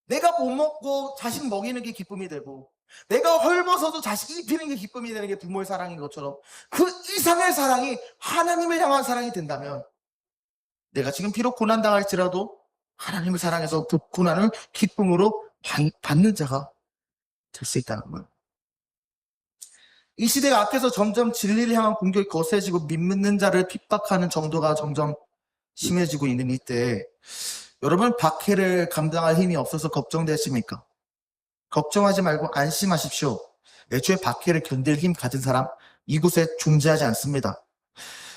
내가 못 먹고 자식 먹이는 게 기쁨이 되고 내가 헐벗어도 자식 입히는 게 기쁨이 되는 게 부모의 사랑인 것처럼 그 이상의 사랑이 하나님을 향한 사랑이 된다면 내가 지금 비록 고난당할지라도 하나님을 사랑해서 그 고난을 기쁨으로 받는 자가 될 수 있다는 거예요. 이 시대가 앞에서 점점 진리를 향한 공격이 거세지고 믿는 자를 핍박하는 정도가 점점 심해지고 있는 이때 여러분 박해를 감당할 힘이 없어서 걱정되십니까? 걱정하지 말고 안심하십시오. 애초에 박해를 견딜 힘 가진 사람 이곳에 존재하지 않습니다.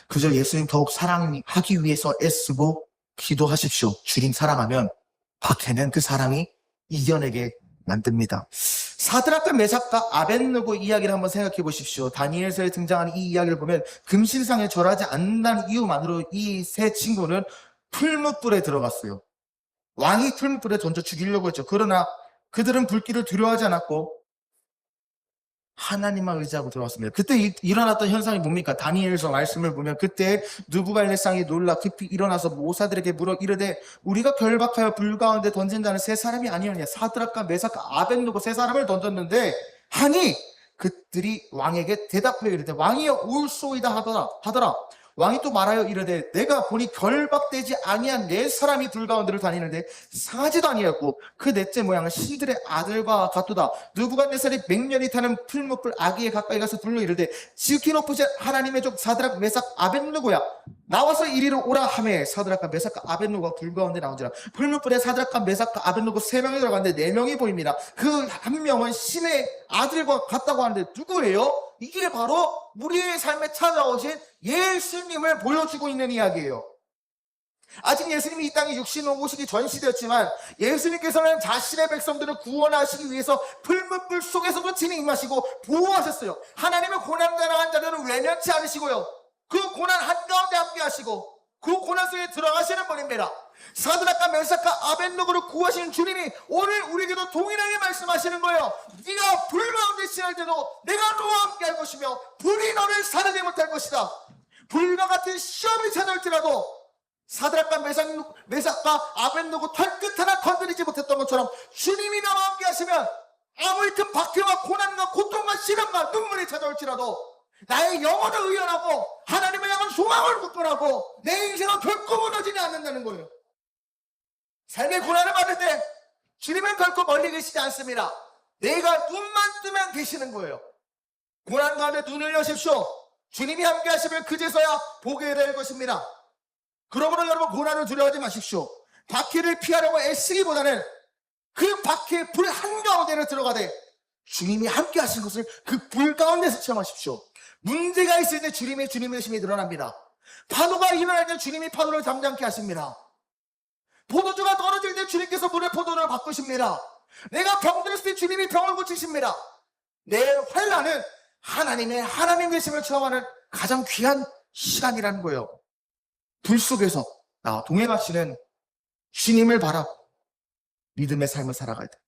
그저 예수님 더욱 사랑하기 위해서 애쓰고 기도하십시오. 주님 사랑하면 박해는 그 사랑이 이겨내게 만듭니다. 사드락과 메삭과 아벳느고 이야기를 한번 생각해 보십시오. 다니엘서에 등장하는 이 이야기를 보면 금신상에 절하지 않는다는 이유만으로 이 세 친구는 풀무불에 들어갔어요. 왕이 풀무불에 던져 죽이려고 했죠. 그러나 그들은 불길을 두려워하지 않았고 하나님만 의지하고 들어왔습니다. 그때 일어났던 현상이 뭡니까? 다니엘서 말씀을 보면 그때 느부갈네상이 놀라 깊이 일어나서 모사들에게 물어 이르되 우리가 결박하여 불 가운데 던진 자는 세 사람이 아니었냐? 사드락과 메삭과 아벳느고 세 사람을 던졌는데 하니 그들이 왕에게 대답하여 이르되 왕이여 옳소이다 하더라. 왕이 또 말하여 이르되 내가 보니 결박되지 아니한 네 사람이 불 가운데를 다니는데 상하지도 아니하였고 그 넷째 모양은 신들의 아들과 같도다. 느부갓네살이 맹렬히 타는 풀무불 아기에 가까이 가서 불러 이르되 지극히 높으신 하나님의 종 사드락 메삭 아벳느고야 나와서 이리로 오라 하매 사드락과 메삭과 아벳느고가 불 가운데 나온지라. 풀무불에 사드락과 메삭과 아벳느고 세 명이 들어갔는데 네 명이 보입니다. 그 한 명은 신의 아들과 같다고 하는데 누구예요? 이게 바로 우리의 삶에 찾아오신 예수님을 보여주고 있는 이야기예요. 아직 예수님이 이 땅에 육신으로 오시기 전 시대였지만 예수님께서는 자신의 백성들을 구원하시기 위해서 풀무불 속에서도 친히 임하시고 보호하셨어요. 하나님은 고난당한 자들을 외면치 않으시고요. 그 고난 한가운데 함께 하시고 그 고난 속에 들어가시는 분입니다. 사드락과 메삭과 아벳노고를 구하시는 주님이 오늘 우리에게도 동일하게 말씀하시는 거예요. 네가 불 가운데 지날 때도 내가 너와 함께 할 것이며 불이 너를 사르지 못할 것이다. 불과 같은 시험이 찾아올지라도 사드락과 메삭과 아벳노고 털끝 하나 건드리지 못했던 것처럼 주님이 나와 함께 하시면 아무리 큰 박해와 고난과 고통과 시련과 눈물이 찾아올지라도 나의 영혼을 의연하고 하나님을 향한 소망을 굳건하고 내 인생은 결코 무너지지 않는다는 거예요. 삶의 고난을 받을 때 주님은 결코 멀리 계시지 않습니다. 내가 눈만 뜨면 계시는 거예요. 고난 가운데 눈을 여십시오. 주님이 함께 하시면 그제서야 보게 될 것입니다. 그러므로 여러분 고난을 두려워하지 마십시오. 박해를 피하려고 애쓰기보다는 그 박해의 불 한가운데를 들어가되 주님이 함께 하신 것을 그 불 가운데서 체험하십시오. 문제가 있을 때 주님의 힘이 드러납니다. 파도가 일어날 때 주님이 파도를 잠잠케 하십니다. 포도주가 떨어질 때 주님께서 물의 포도를 바꾸십니다. 내가 병들었을 때 주님이 병을 고치십니다. 내 환난은 하나님 계심을 체험하는 가장 귀한 시간이라는 거예요. 불 속에서 나와 동행하시는 주님을 바라보 믿음의 삶을 살아가야 돼.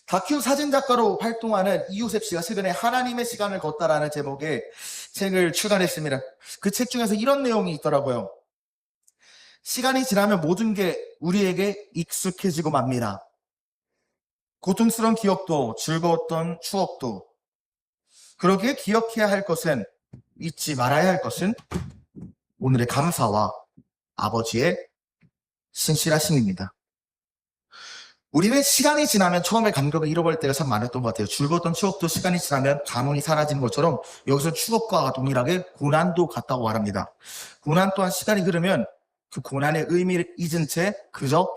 다큐 사진작가로 활동하는 이요셉 씨가 최근에 하나님의 시간을 걷다라는 제목의 책을 출간했습니다. 그 책 중에서 이런 내용이 있더라고요. 시간이 지나면 모든 게 우리에게 익숙해지고 맙니다. 고통스러운 기억도 즐거웠던 추억도. 그러기에 기억해야 할 것은, 잊지 말아야 할 것은 오늘의 감사와 아버지의 신실하심입니다. 우리는 시간이 지나면 처음에 감격을 잃어버릴 때가 참 많았던 것 같아요. 즐거웠던 추억도 시간이 지나면 감흥이 사라지는 것처럼 여기서 추억과 동일하게 고난도 같다고 말합니다. 고난 또한 시간이 흐르면 그 고난의 의미를 잊은 채 그저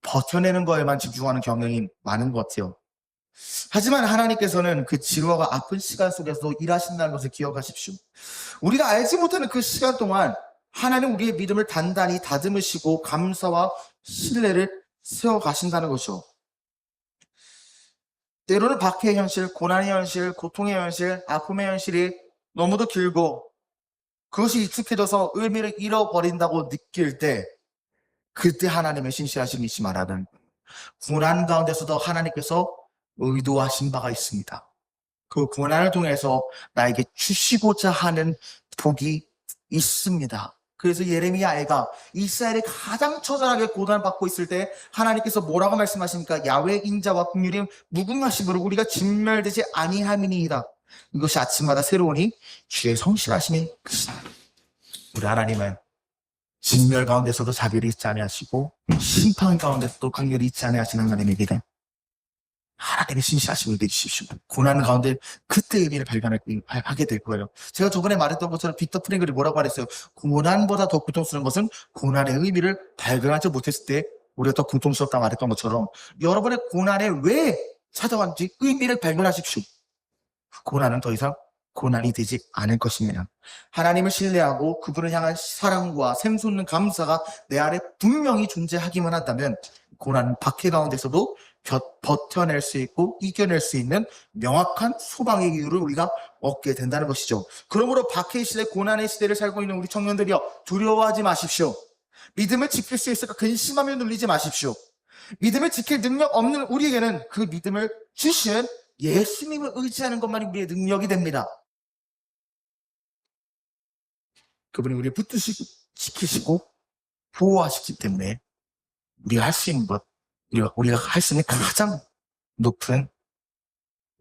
버텨내는 거에만 집중하는 경향이 많은 것 같아요. 하지만 하나님께서는 그 지루하고 아픈 시간 속에서도 일하신다는 것을 기억하십시오. 우리가 알지 못하는 그 시간 동안 하나님 우리의 믿음을 단단히 다듬으시고 감사와 신뢰를 세워가신다는 것이죠. 때로는 박해의 현실, 고난의 현실, 고통의 현실, 아픔의 현실이 너무도 길고 그것이 익숙해져서 의미를 잃어버린다고 느낄 때 그때 하나님의 신실하심을 잊지 말라는 고난 가운데서도 하나님께서 의도하신 바가 있습니다. 그 고난을 통해서 나에게 주시고자 하는 복이 있습니다. 그래서 예레미야 애가 이스라엘이 가장 처절하게 고난받고 있을 때 하나님께서 뭐라고 말씀하십니까? 야외 인자와 긍휼이 무궁하심으로 우리가 진멸되지 아니함이니이다. 이것이 아침마다 새로우니 주의 성실하심이 크시다. 우리 하나님은 진멸 가운데서도 자비를 잊지 아니하시고 심판 가운데서도 긍휼이 잊지 아니하시는 하나님입니다. 하나님의 신실하심을 믿으십시오. 고난 가운데 그때 의미를 발견하게 될 거예요. 제가 저번에 말했던 것처럼 빅터 프랭클이 뭐라고 말했어요? 고난보다 더 고통스러운 것은 고난의 의미를 발견하지 못했을 때 우리가 더 고통스럽다고 말했던 것처럼 여러분의 고난에 왜 찾아왔는지 의미를 발견하십시오. 고난은 더 이상 고난이 되지 않을 것입니다. 하나님을 신뢰하고 그분을 향한 사랑과 샘솟는 감사가 내 안에 분명히 존재하기만 한다면 고난 박해 가운데서도 버텨낼 수 있고 이겨낼 수 있는 명확한 소망의 이유를 우리가 얻게 된다는 것이죠. 그러므로 박해의 시대, 고난의 시대를 살고 있는 우리 청년들이여 두려워하지 마십시오. 믿음을 지킬 수 있을까 근심하며 눌리지 마십시오. 믿음을 지킬 능력 없는 우리에게는 그 믿음을 주신 예수님을 의지하는 것만이 우리의 능력이 됩니다. 그분이 우리를 붙드시고 지키시고 보호하시기 때문에 우리가 할 수 있는 것, 우리가 할 수 있는 가장 높은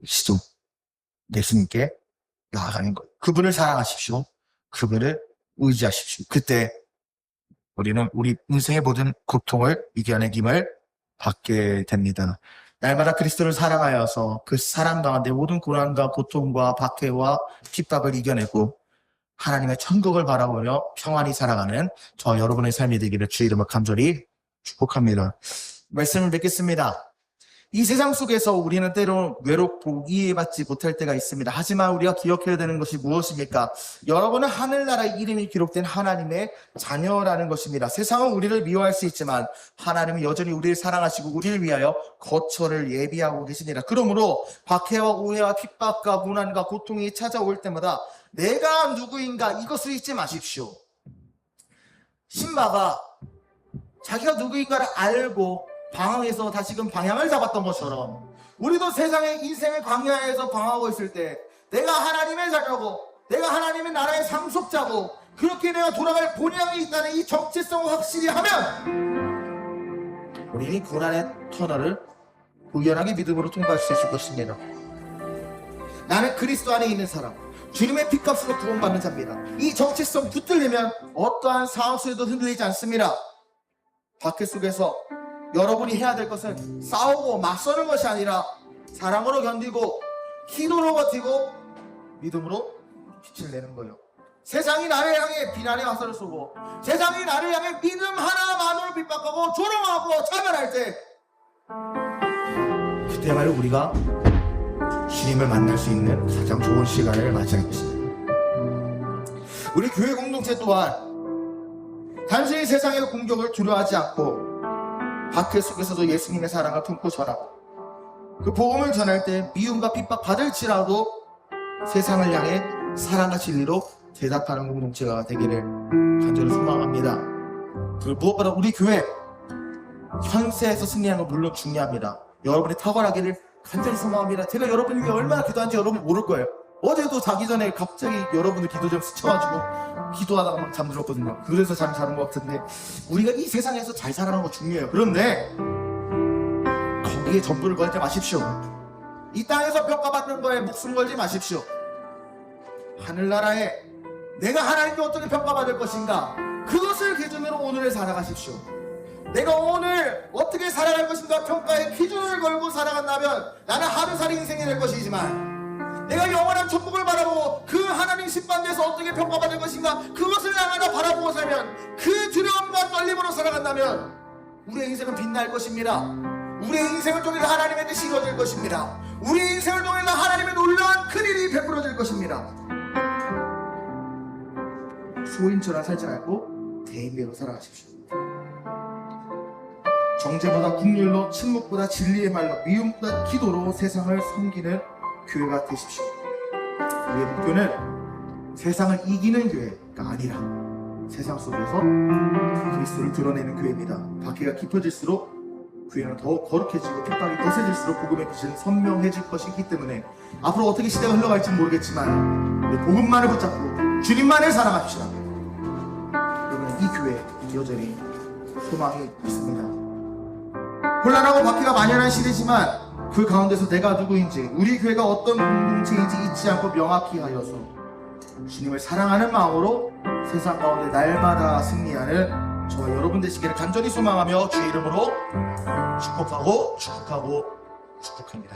시도, 예수님께 나아가는 것. 그분을 사랑하십시오. 그분을 의지하십시오. 그때 우리는 우리 인생의 모든 고통을 이겨내김을 받게 됩니다. 날마다 그리스도를 사랑하여서 그 사랑 가운데 모든 고난과 고통과 박해와 핍박을 이겨내고 하나님의 천국을 바라보며 평안히 살아가는 저 여러분의 삶이 되기를 주의 이름으로 간절히 축복합니다. 말씀을 뵙겠습니다. 이 세상 속에서 우리는 때로 외롭고 이해받지 못할 때가 있습니다. 하지만 우리가 기억해야 되는 것이 무엇입니까? 여러분은 하늘나라의 이름이 기록된 하나님의 자녀라는 것입니다. 세상은 우리를 미워할 수 있지만 하나님은 여전히 우리를 사랑하시고 우리를 위하여 거처를 예비하고 계십니다. 그러므로 박해와 오해와 핍박과 고난과 고통이 찾아올 때마다 내가 누구인가 이것을 잊지 마십시오. 신바가 자기가 누구인가를 알고 방황해서 다시금 방향을 잡았던 것처럼 우리도 세상의 인생의 광야에서 방황하고 있을 때 내가 하나님의 자녀고 내가 하나님의 나라의 상속자고 그렇게 내가 돌아갈 본향이 있다는 이 정체성을 확실히 하면 우리는 고난의 터널을 우연하게 믿음으로 통과할 수 있을 것입니다. 나는 그리스도 안에 있는 사람, 주님의 핏값으로 구원받는 자입니다. 이 정체성 붙들리면 어떠한 상황 속에도 흔들리지 않습니다. 박해 속에서 여러분이 해야 될 것은 싸우고 맞서는 것이 아니라 사랑으로 견디고 기도로 버티고 믿음으로 빛을 내는 거예요. 세상이 나를 향해 비난의 화살을 쏘고 세상이 나를 향해 믿음 하나만으로 핍박하고 조롱하고 차별할 때 그때야말로 우리가 주님을 만날 수 있는 가장 좋은 시간을 맞이할 것입니다. 우리 교회 공동체 또한 단순히 세상의 공격을 두려워하지 않고 박해 속에서도 예수님의 사랑을 품고 전하고 그 복음을 전할 때 미움과 핍박 받을지라도 세상을 향해 사랑과 진리로 대답하는 공동체가 되기를 간절히 소망합니다. 그리고 무엇보다 우리 교회 현세에서 승리하는 건 물론 중요합니다. 여러분이 탁월하기를 간절히 소망합니다. 제가 여러분이 위해 얼마나 기도한지 여러분 모를 거예요. 어제도 자기 전에 갑자기 여러분들 기도 좀 스쳐가지고 기도하다가 막 잠들었거든요. 그래서 잠이 자는 것 같은데 우리가 이 세상에서 잘 살아가는 거 중요해요. 그런데 거기에 전부를 걸지 마십시오. 이 땅에서 평가받는 거에 목숨 걸지 마십시오. 하늘나라에 내가 하나님께 어떻게 평가받을 것인가 그것을 기준으로 오늘을 살아가십시오. 내가 오늘 어떻게 살아갈 것인가 평가의 기준을 걸고 살아간다면 나는 하루살이 인생이 될 것이지만 내가 영원한 천국을 바라보고 그 하나님 심판대에서 어떻게 평가받을 것인가 그것을 향하여 바라보고 살면 그 두려움과 떨림으로 살아간다면 우리의 인생은 빛날 것입니다. 우리의 인생을 통해서 하나님의 뜻이 이루어질 것입니다. 우리의 인생을 통해서 하나님의 놀라운 큰일이 베풀어질 것입니다. 소인처럼 살지 말고 대인배로 살아가십시오. 정죄보다 국률로, 침묵보다 진리의 말로, 미움보다 기도로 세상을 섬기는 교회가 되십시오. 우리의 목표는 세상을 이기는 교회가 아니라 세상 속에서 그리스도를 드러내는 교회입니다. 박해가 깊어질수록 교회는 더욱 거룩해지고 핍박이 거세질수록 복음의 빛은 선명해질 것이기 때문에 앞으로 어떻게 시대가 흘러갈지 모르겠지만 우리 복음만을 붙잡고 주님만을 사랑합시다. 여러분 이 교회에 여전히 소망이 있습니다. 혼란하고 박해가 만연한 시대지만 그 가운데서 내가 누구인지 우리 교회가 어떤 공동체인지 잊지 않고 명확히 하여서 주님을 사랑하는 마음으로 세상 가운데 날마다 승리하는 저와 여러분 되시기를 간절히 소망하며 주의 이름으로 축복합니다.